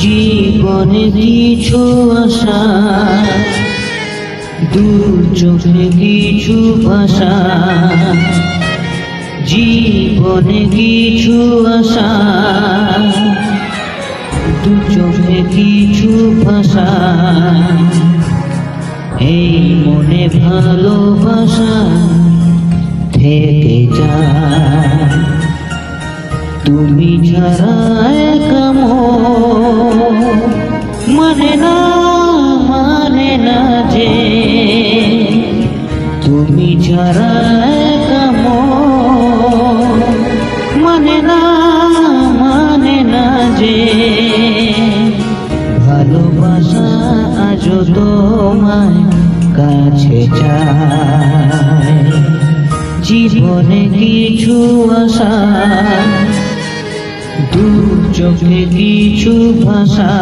জীবনে কিছু আশা, দূর চোখে কিছু ভাষা। জীবনে কিছু আশা, দূর চোখে কিছু ভাষা। এই মনে ভালোবাসা থেকে যায়। তুমি ছাড়া একা মানে না যে, তুমি ছাড়া একা মানে না যে। ভালোবাসা আজ তোমায় কাছে চায়। জীবনে কিছু আশা, দূর চোখে কিছু ভাষা।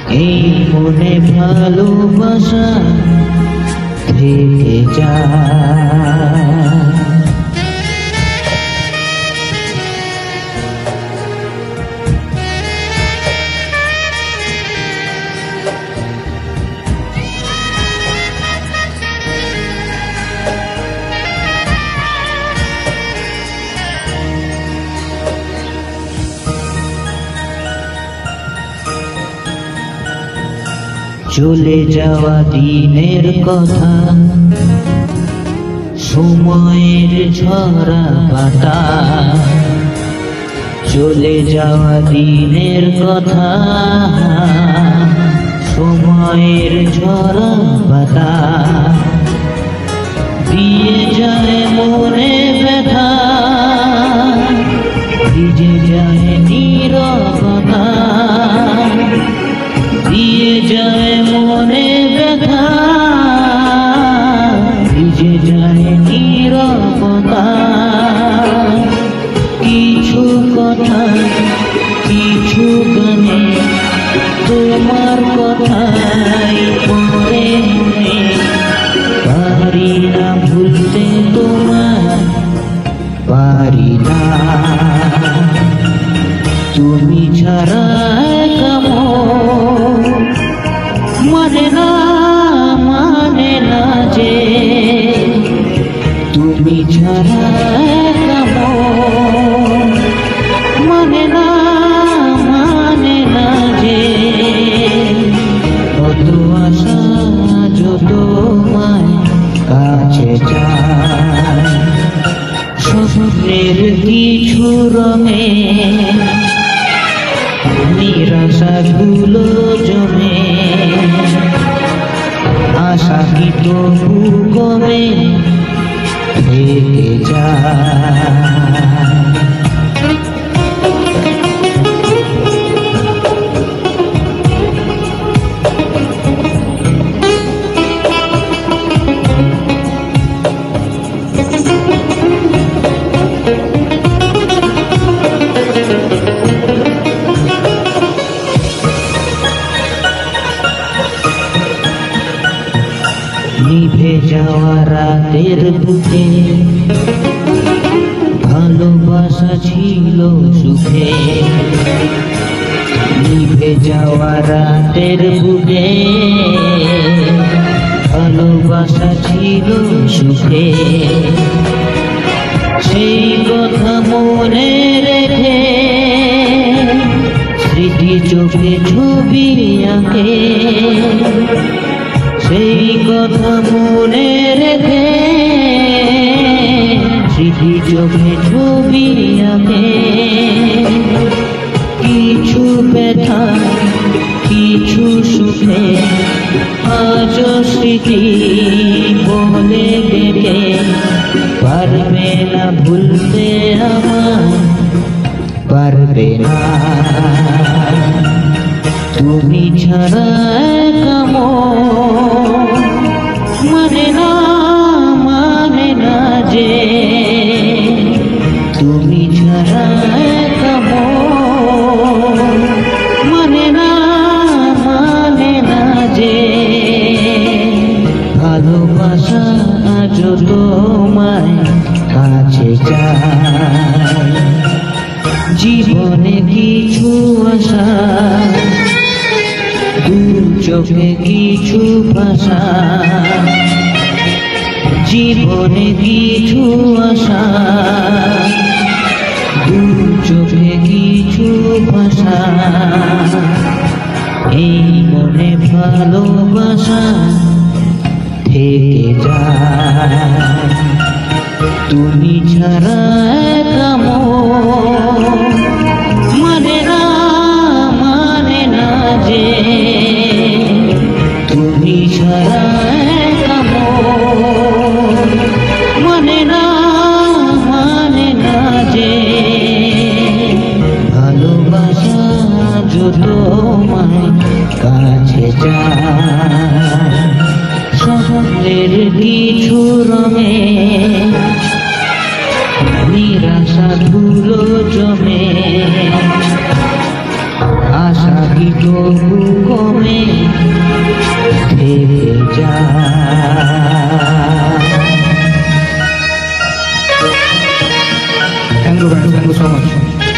এই মনে ভালোবাসা থেকে যায়। চলে যাওয়া দিনের কথা, সময়ের ঝরা পাতা। চলে যাওয়া দিনের কথা, সময়ের ঝরা পাতা। দিয়ে যায় মনে ব্যথা, ভিজে যায় নীরবতা। দিয়ে যায় মনে ব্যথা, ভিজে যায় নীরবতা। কিছু কথা, কিছু গানে তোমার কথাই পড়ে মনে। পারি না ভুলতে তোমায়, পারি না। তুমি ছাড়া মানে না যে, তুমি ছাড়া মানে না যে। কত আশা যত তোমায় কাছে যায়। স্বপ্নের কিছু রঙে নিরাশাগুলো জমে। আশা কি তবু কমে থেকে যায়। নিভে যাওয়া রাতের বুকে ভালোবাসা ছিল সুখে। নিভে যাওয়া রাতের বুকে ভালোবাসা ছিল সুখে, সেই কথা মনে রেখে স্মৃতি চোখে ছবি আঁকে, সেই কথা মনে রেখে স্মৃতি চোখে ছবি আঁকে। কিছু ব্যথা কিছু সুখে আজ স্মৃতি বলে ডেকে, পারবে না ভুলতে আমার, পারবে না তুমি ছাড়া মানে না যে তুমি ছাড়া মানে না যে ভালোবাসা আজ তোমায় কাছে চায়, জীবনে কিছু আশা দু চোখে কিছু ভাষা, জীবনে কিছু আশা দু চোখে কিছু ভাষা, এই মনে ভালোবাসা থেকে যায়। তুমি ছাড়া মানে না যে তুমি ছাড়া মানে না যে ভালোবাসা যত তোমায় কাছে যায়। শহরের কিছু রঙে নিরাশা ধুলো জমে, আশা কি তবু কমে থেকে যায়। Thank you so much.